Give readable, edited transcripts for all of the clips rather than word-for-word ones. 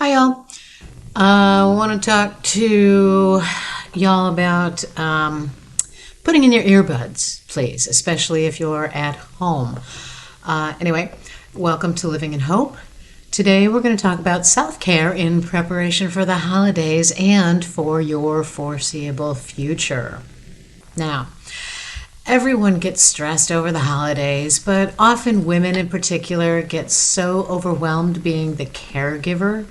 Hi, y'all. I want to talk to y'all about putting in your earbuds, please, especially if you're at home. Anyway, welcome to Living in Hope. Today we're going to talk about self-care in preparation for the holidays and for your foreseeable future. Now, everyone gets stressed over the holidays, but often women in particular get so overwhelmed being the caregiver,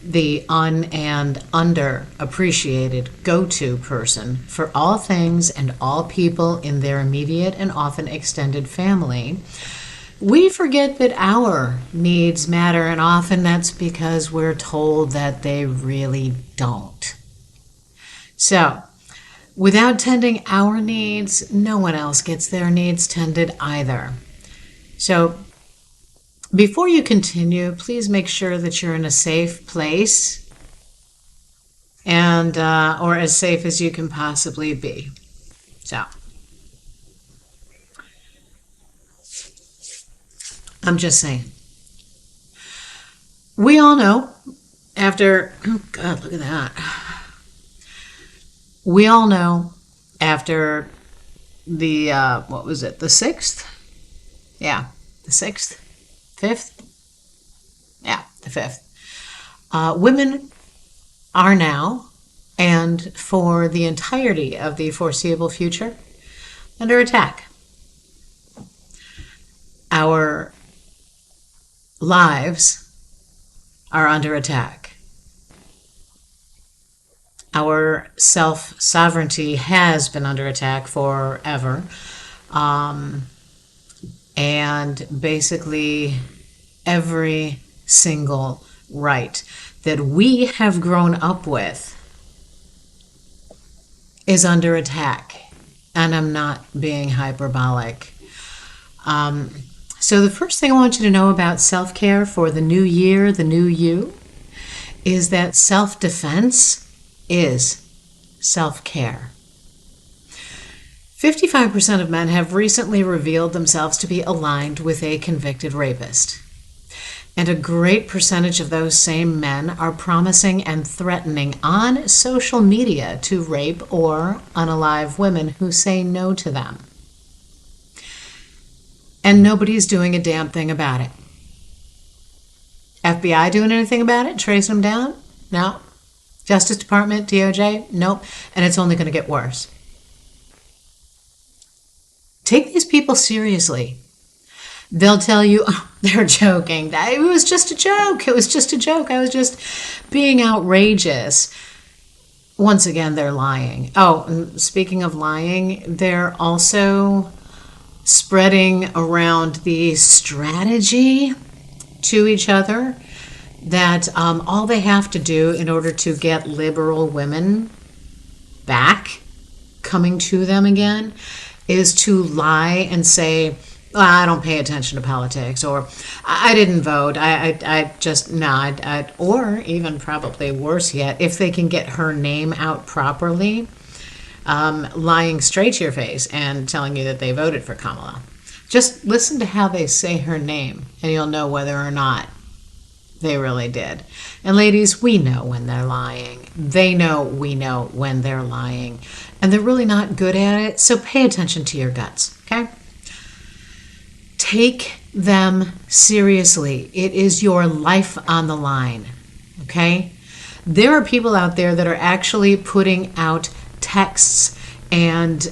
the and underappreciated go-to person for all things and all people in their immediate and often extended family. We forget that our needs matter, and often that's because we're told that they really don't. So, without tending our needs, no one else gets their needs tended either. So, before you continue, please make sure that you're in a safe place and or as safe as you can possibly be. So, I'm just saying. We all know after, oh God, look at that. We all know after the, what was it, the 6th? Yeah, the 6th, 5th? Yeah, the 5th. Women are now, and for the entirety of the foreseeable future, under attack. Our lives are under attack. Our self-sovereignty has been under attack forever. And basically every single right that we have grown up with is under attack. And I'm not being hyperbolic. So the first thing I want you to know about self-care for the new year, the new you, is that self-defense is self-care. 55% of men have recently revealed themselves to be aligned with a convicted rapist. And a great percentage of those same men are promising and threatening on social media to rape or unalive women who say no to them. And nobody's doing a damn thing about it. FBI doing anything about it? Tracing them down? No. Justice Department, DOJ? Nope. And it's only going to get worse. Take these people seriously. They'll tell you, oh, they're joking. It was just a joke. It was just a joke. I was just being outrageous. Once again, they're lying. Oh, and speaking of lying, they're also spreading around the strategy to each other that all they have to do in order to get liberal women back, coming to them again, is to lie and say, well, I don't pay attention to politics, or I didn't vote, I just, no, or even probably worse yet, if they can get her name out properly, lying straight to your face and telling you that they voted for Kamala. Just listen to how they say her name, and you'll know whether or not they really did. And ladies, we know when they're lying. They know we know when they're lying. And they're really not good at it, so pay attention to your guts, okay? Take them seriously. It is your life on the line, okay? There are people out there that are actually putting out texts and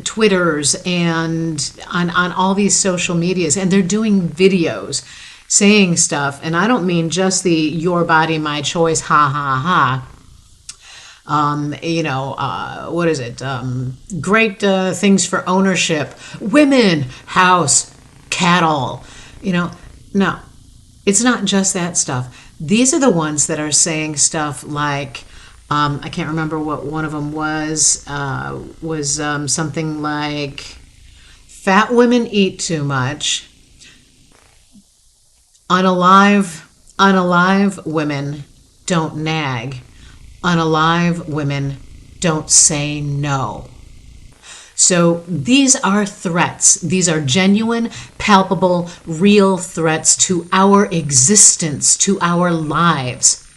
Twitters and on all these social medias, and they're doing videos saying stuff, and I don't mean just the your body, my choice, ha ha ha. What is it? Great things for ownership, women, house, cattle. No, it's not just that stuff. These are the ones that are saying stuff like, I can't remember what one of them was something like, fat women eat too much. Unalive women don't nag. Unalive women don't say no. So these are threats. These are genuine, palpable, real threats to our existence, to our lives.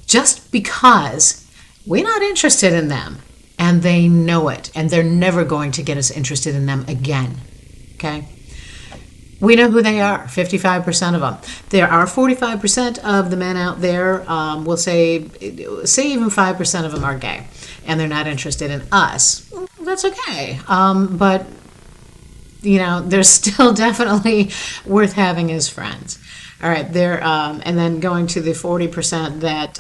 just because we're not interested in them, and they know it, and they're never going to get us interested in them again. Okay? We know who they are, 55% of them. There are 45% of the men out there, we'll say even 5% of them are gay, and they're not interested in us. That's okay. But, they're still definitely worth having as friends. All right, and then going to the 40% that,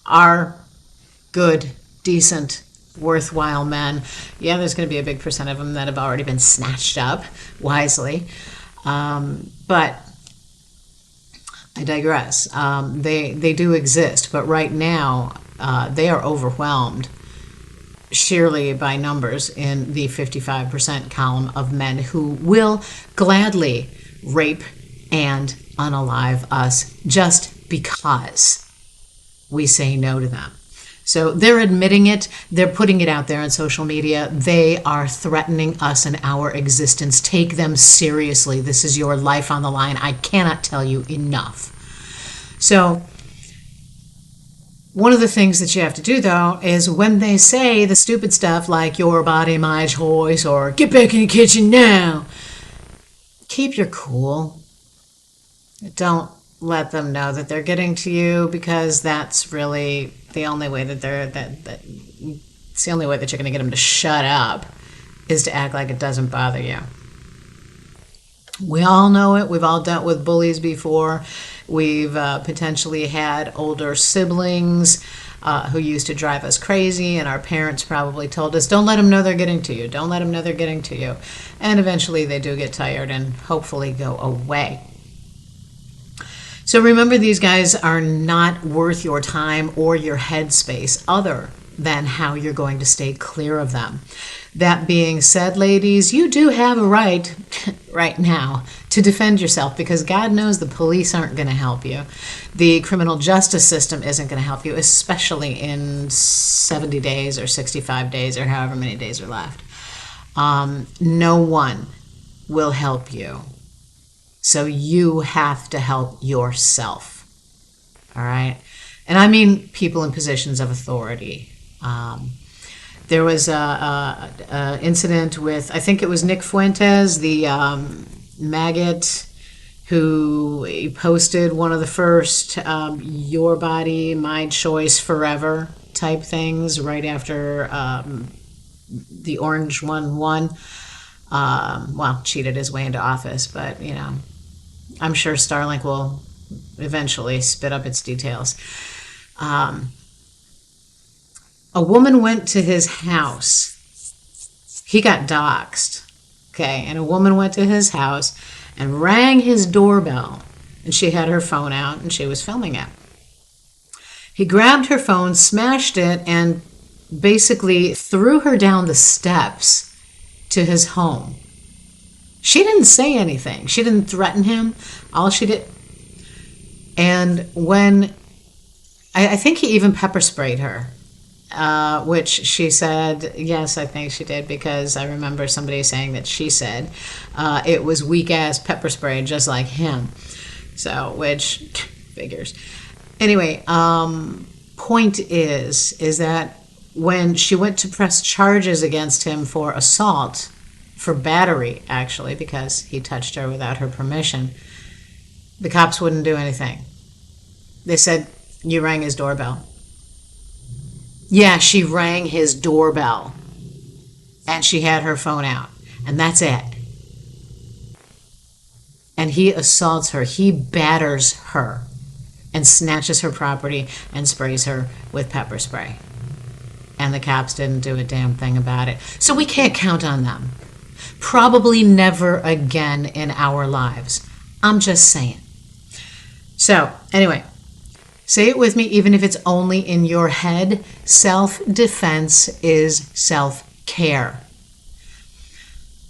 are good, decent, worthwhile men. Yeah, there's going to be a big percent of them that have already been snatched up wisely. But I digress. They do exist, but right now they are overwhelmed sheerly by numbers in the 55% column of men who will gladly rape and unalive us just because we say no to them. So they're admitting it. They're putting it out there on social media. They are threatening us and our existence. Take them seriously. This is your life on the line. I cannot tell you enough. So one of the things that you have to do, though, is when they say the stupid stuff like your body, my choice, or get back in the kitchen now, keep your cool. Don't let them know that they're getting to you, because that's really the only way that it's the only way that you're going to get them to shut up, is to act like it doesn't bother you. We all know it. We've all dealt with bullies before. We've potentially had older siblings who used to drive us crazy, and our parents probably told us, don't let them know they're getting to you. Don't let them know they're getting to you. And eventually they do get tired and hopefully go away. So remember, these guys are not worth your time or your headspace other than how you're going to stay clear of them. That being said, ladies, you do have a right right now to defend yourself, because God knows the police aren't going to help you. The criminal justice system isn't going to help you, especially in 70 days or 65 days or however many days are left. No one will help you. So you have to help yourself, all right? And I mean people in positions of authority. There was a incident with, I think it was Nick Fuentes, the maggot, who posted one of the first your body, my choice forever type things right after the orange one won. Well, cheated his way into office, but, I'm sure Starlink will eventually spit up its details. A woman went to his house. He got doxxed, okay? And a woman went to his house and rang his doorbell, and she had her phone out, and she was filming it. He grabbed her phone, smashed it, and basically threw her down the steps to his home. She didn't say anything. She didn't threaten him. All she did, and when, I think he even pepper sprayed her, which she said, yes, I think she did, because I remember somebody saying that she said it was weak-ass pepper spray just like him. So, which figures. Anyway, point is that when she went to press charges against him for assault, for battery, actually, because he touched her without her permission, the cops wouldn't do anything. They said, you rang his doorbell. Yeah, she rang his doorbell, and she had her phone out, and that's it. And he assaults her. He batters her and snatches her property and sprays her with pepper spray. And the cops didn't do a damn thing about it. So we can't count on them. Probably never again in our lives. I'm just saying. So, anyway, say it with me, even if it's only in your head. Self-defense is self-care.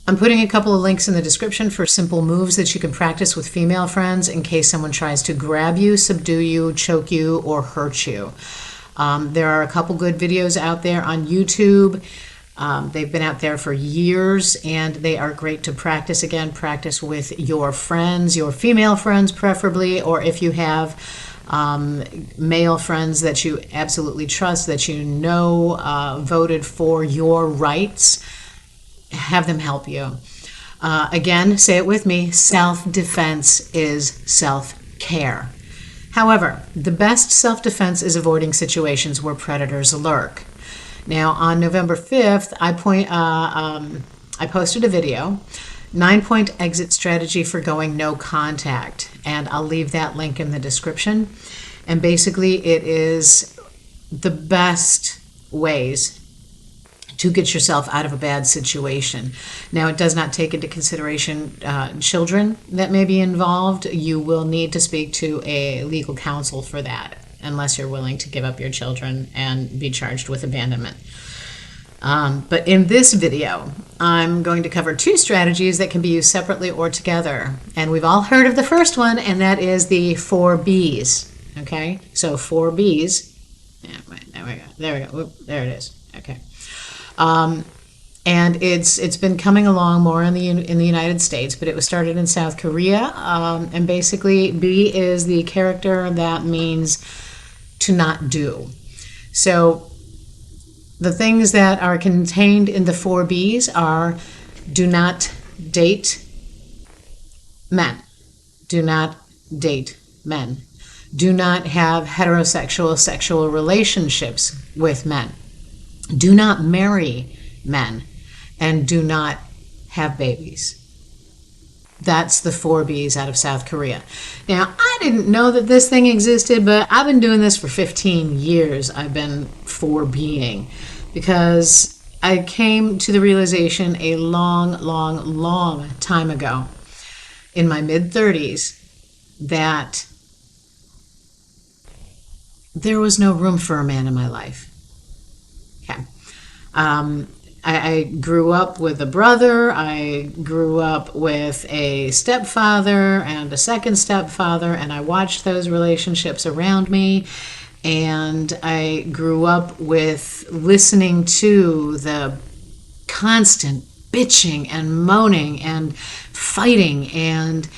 I'm putting a couple of links in the description for simple moves that you can practice with female friends in case someone tries to grab you, subdue you, choke you, or hurt you. There are a couple good videos out there on YouTube. They've been out there for years, and they are great to practice. Again, practice with your friends, your female friends preferably, or if you have male friends that you absolutely trust, that you know voted for your rights. Have them help you. Again, say it with me, self-defense is self-care. However, the best self-defense is avoiding situations where predators lurk. Now, on November 5th, I posted a video, 9-point exit strategy for going no contact, and I'll leave that link in the description. And basically, it is the best ways to get yourself out of a bad situation. Now, it does not take into consideration children that may be involved. You will need to speak to a legal counsel for that, unless you're willing to give up your children and be charged with abandonment. But in this video, I'm going to cover 2 strategies that can be used separately or together. And we've all heard of the first one, and that is the 4 Bs. Okay, so 4 Bs. Yeah, right, there we go. There we go. Whoop, there it is. Okay. And it's been coming along more in the United States, but it was started in South Korea. And basically, B is the character that means to not do. So the things that are contained in the 4 Bs are: do not date men. Do not date men. Do not have heterosexual sexual relationships with men. Do not marry men, and do not have babies. That's the 4 Bs out of South Korea. Now, I didn't know that this thing existed, but I've been doing this for 15 years. I've been 4Bing because I came to the realization a long time ago, in my mid-30s, that there was no room for a man in my life. Okay. I grew up with a brother. I grew up with a stepfather and a second stepfather, and I watched those relationships around me. And I grew up with listening to the constant bitching and moaning and fighting and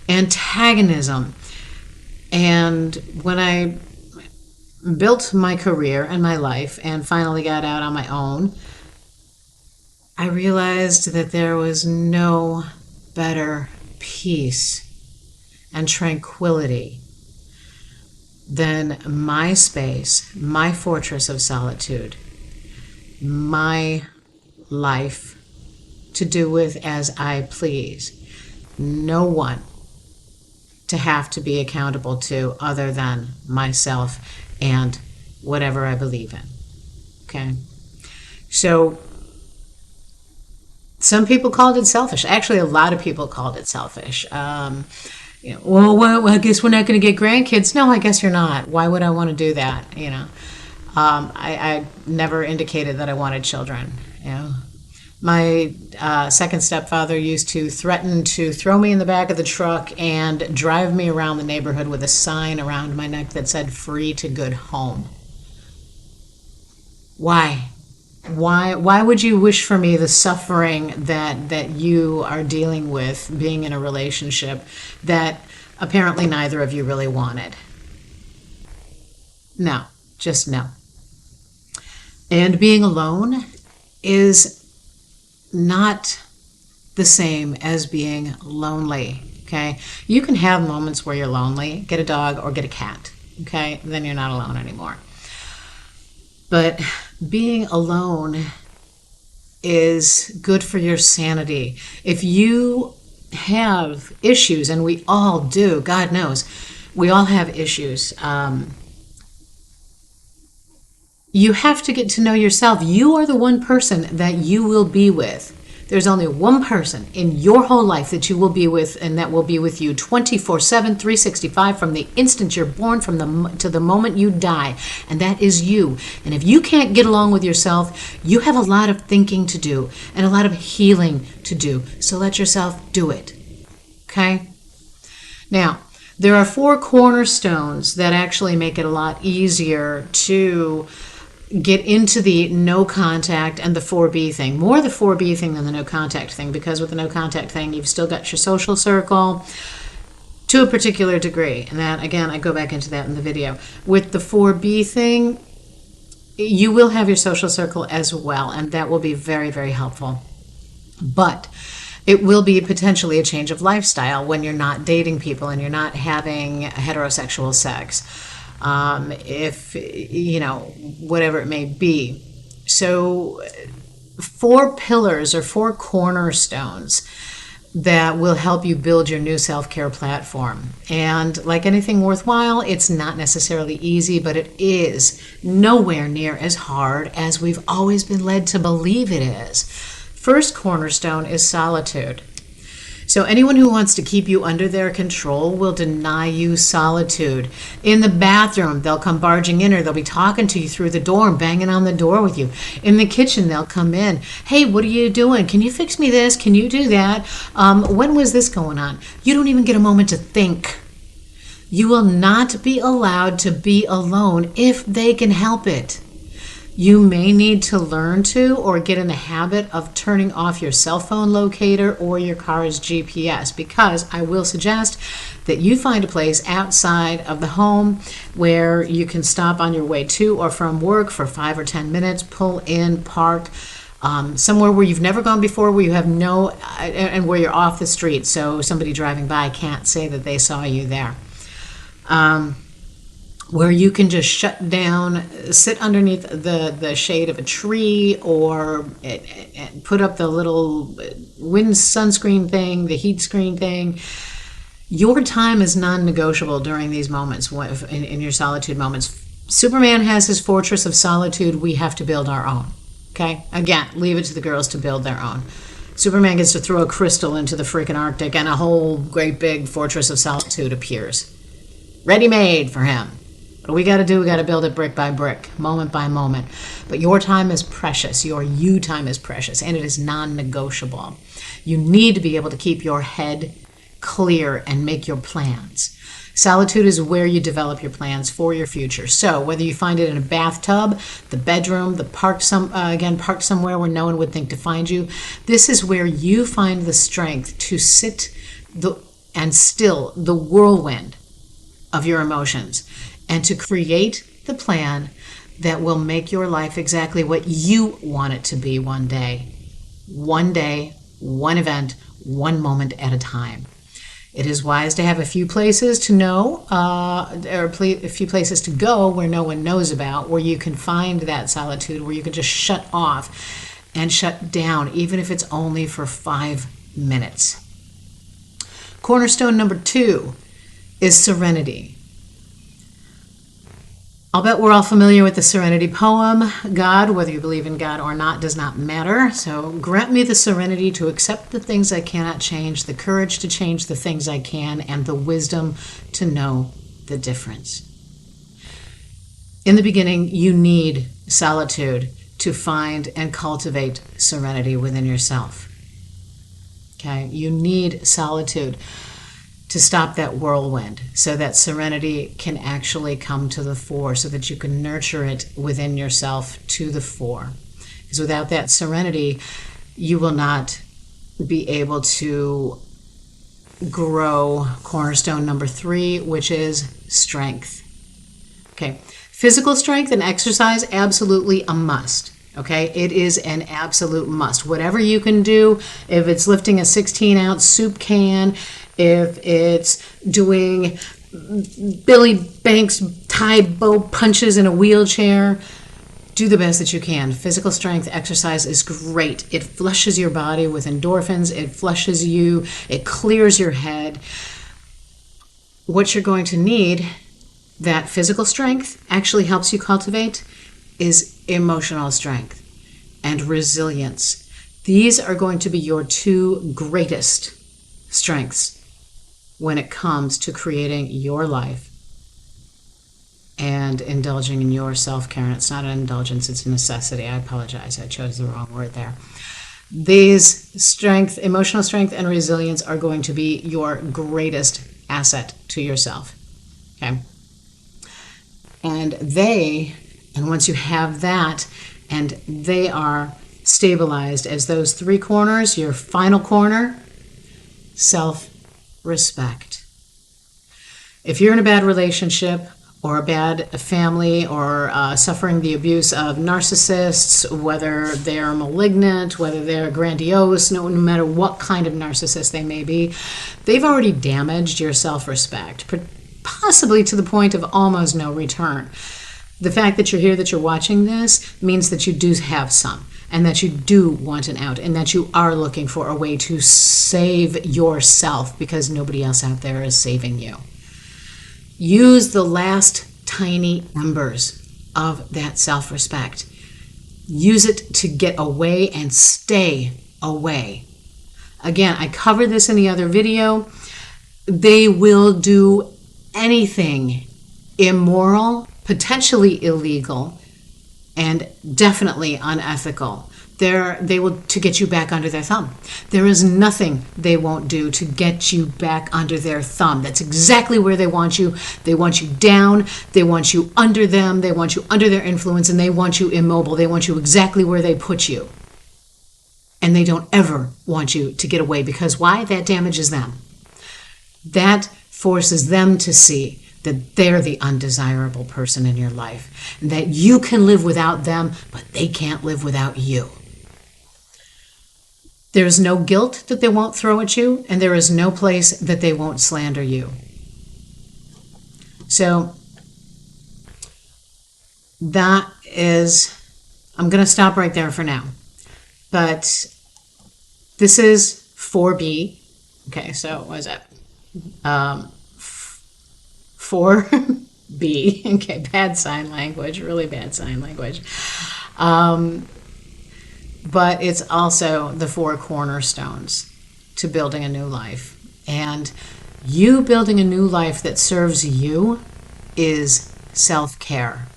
antagonism. And when I built my career and my life and finally got out on my own, I realized that there was no better peace and tranquility than my space, my fortress of solitude, my life to do with as I please. No one to have to be accountable to other than myself and whatever I believe in. Okay? So some people called it selfish. Actually, a lot of people called it selfish. Well, I guess we're not going to get grandkids. No, I guess you're not. Why would I want to do that? I never indicated that I wanted children. My second stepfather used to threaten to throw me in the back of the truck and drive me around the neighborhood with a sign around my neck that said "Free to Good Home." Why? Why would you wish for me the suffering that you are dealing with being in a relationship that apparently neither of you really wanted? No, just no. And being alone is not the same as being lonely, okay? You can have moments where you're lonely. Get a dog or get a cat, okay? Then you're not alone anymore. But being alone is good for your sanity. If you have issues, and we all do, God knows, we all have issues. You have to get to know yourself. You are the one person that you will be with. There's only one person in your whole life that you will be with, and that will be with you 24/7, 365, from the instant you're born to the moment you die, and that is you. And if you can't get along with yourself, you have a lot of thinking to do and a lot of healing to do. So let yourself do it. Okay? Now, there are 4 cornerstones that actually make it a lot easier to get into the no contact and the 4B thing. More the 4B thing than the no contact thing, because with the no contact thing, you've still got your social circle. to a particular degree. And that, again, I go back into that in the video. With the 4B thing, you will have your social circle as well, and that will be very, very helpful. But it will be potentially a change of lifestyle when you're not dating people and you're not having heterosexual sex, if, you know, whatever it may be. So 4 pillars or 4 cornerstones that will help you build your new self-care platform. And like anything worthwhile, it's not necessarily easy, but it is nowhere near as hard as we've always been led to believe it is. First cornerstone is solitude. So anyone who wants to keep you under their control will deny you solitude. In the bathroom, they'll come barging in, or they'll be talking to you through the door and banging on the door with you. In the kitchen, they'll come in. Hey, what are you doing? Can you fix me this? Can you do that? When was this going on? You don't even get a moment to think. You will not be allowed to be alone if they can help it. You may need to learn to or get in the habit of turning off your cell phone locator or your car's GPS, because I will suggest that you find a place outside of the home where you can stop on your way to or from work for 5 or 10 minutes, pull in, park, somewhere where you've never gone before, where you have and where you're off the street, so somebody driving by can't say that they saw you there. Where you can just shut down, sit underneath the shade of a tree, or put up the little wind sunscreen thing, the heat screen thing. Your time is non-negotiable during these moments, in your solitude moments. Superman has his fortress of solitude. We have to build our own. Okay? Again, leave it to the girls to build their own. Superman gets to throw a crystal into the freaking Arctic, and a whole great big fortress of solitude appears. Ready-made for him. What we got to do, we got to build it brick by brick, moment by moment. But your time is precious. Your you time is precious, and it is non-negotiable. You need to be able to keep your head clear and make your plans. Solitude is where you develop your plans for your future. So whether you find it in a bathtub, the bedroom, the park, parked somewhere where no one would think to find you, this is where you find the strength to sit and still the whirlwind of your emotions, and to create the plan that will make your life exactly what you want it to be one day. One day, one event, one moment at a time. It is wise to have a few places to know, or a few places to go where no one knows about, where you can find that solitude, where you can just shut off and shut down, even if it's only for 5 minutes. Cornerstone number 2 is serenity. I'll bet we're all familiar with the Serenity poem. God, whether you believe in God or not, does not matter. So grant me the serenity to accept the things I cannot change, the courage to change the things I can, and the wisdom to know the difference. In the beginning, you need solitude to find and cultivate serenity within yourself. Okay? You need solitude to stop that whirlwind so that serenity can actually come to the fore, so that you can nurture it within yourself to the fore. Because without that serenity, you will not be able to grow cornerstone number 3, which is strength. Okay, physical strength and exercise, absolutely a must. Okay, it is an absolute must. Whatever you can do, if it's lifting a 16-ounce soup can, if it's doing Billy Banks Thai bow punches in a wheelchair, do the best that you can. Physical strength exercise is great. It flushes your body with endorphins. It flushes you. It clears your head. What you're going to need, that physical strength actually helps you cultivate, is emotional strength and resilience. These are going to be your 2 greatest strengths when it comes to creating your life and indulging in your self-care. And it's not an indulgence, it's a necessity. I apologize, I chose the wrong word there. These strength, emotional strength and resilience are going to be your greatest asset to yourself. Okay? And once you have that, and they are stabilized as those 3 corners, your final corner, self-respect. If you're in a bad relationship or a bad family or suffering the abuse of narcissists, whether they're malignant, whether they're grandiose, no matter what kind of narcissist they may be, they've already damaged your self-respect, possibly to the point of almost no return. The fact that you're here, that you're watching this, means that you do have some, and that you do want an out, and that you are looking for a way to save yourself, because nobody else out there is saving you. Use the last tiny embers of that self-respect. Use it to get away and stay away. Again, I covered this in the other video. They will do anything immoral, potentially illegal, and definitely unethical. They will to get you back under their thumb. There is nothing they won't do to get you back under their thumb. That's exactly where they want you. They want you down. They want you under them. They want you under their influence, and they want you immobile. They want you exactly where they put you. And they don't ever want you to get away, because why? That damages them. That forces them to see that they're the undesirable person in your life, and that you can live without them, but they can't live without you. There is no guilt that they won't throw at you, and there is no place that they won't slander you. So that is, I'm going to stop right there for now. But this is 4B. Okay, so what is that? 4B. Okay, bad sign language, really bad sign language. But it's also the 4 cornerstones to building a new life. And you building a new life that serves you is self-care.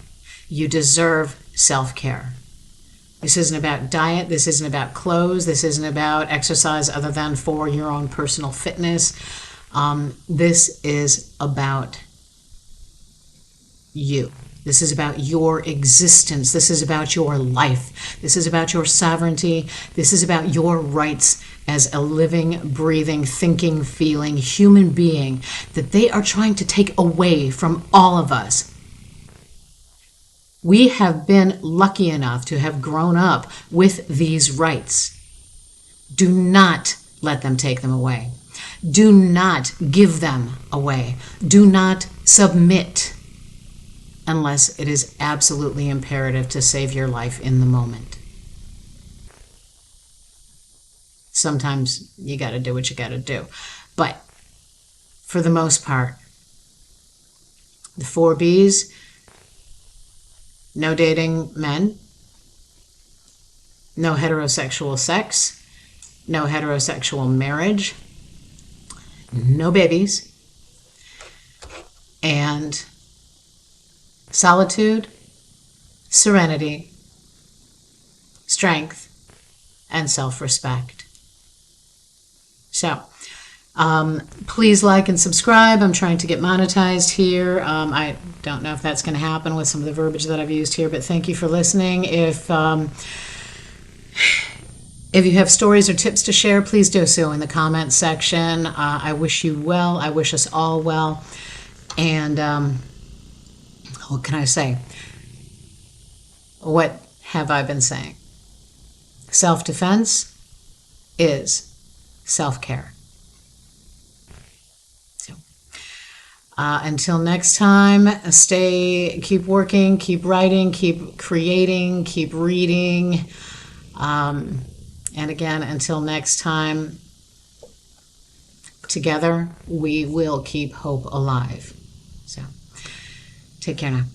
You deserve self-care. This isn't about diet. This isn't about clothes. This isn't about exercise other than for your own personal fitness. This is about you. This is about your existence. This is about your life. This is about your sovereignty. This is about your rights as a living, breathing, thinking, feeling human being that they are trying to take away from all of us. We have been lucky enough to have grown up with these rights. Do not let them take them away. Do not give them away. Do not submit unless it is absolutely imperative to save your life in the moment. Sometimes you got to do what you got to do. But for the most part, the 4 Bs, no dating men, no heterosexual sex, no heterosexual marriage, no babies, and solitude, serenity, strength, and self-respect. So, please like and subscribe. I'm trying to get monetized here. I don't know if that's going to happen with some of the verbiage that I've used here, but thank you for listening. If you have stories or tips to share, please do so in the comments section. I wish you well. I wish us all well. And what can I say? What have I been saying? Self-defense is self-care. So, until next time, keep working, keep writing, keep creating, keep reading. And again, until next time, together we will keep hope alive. So, take care now.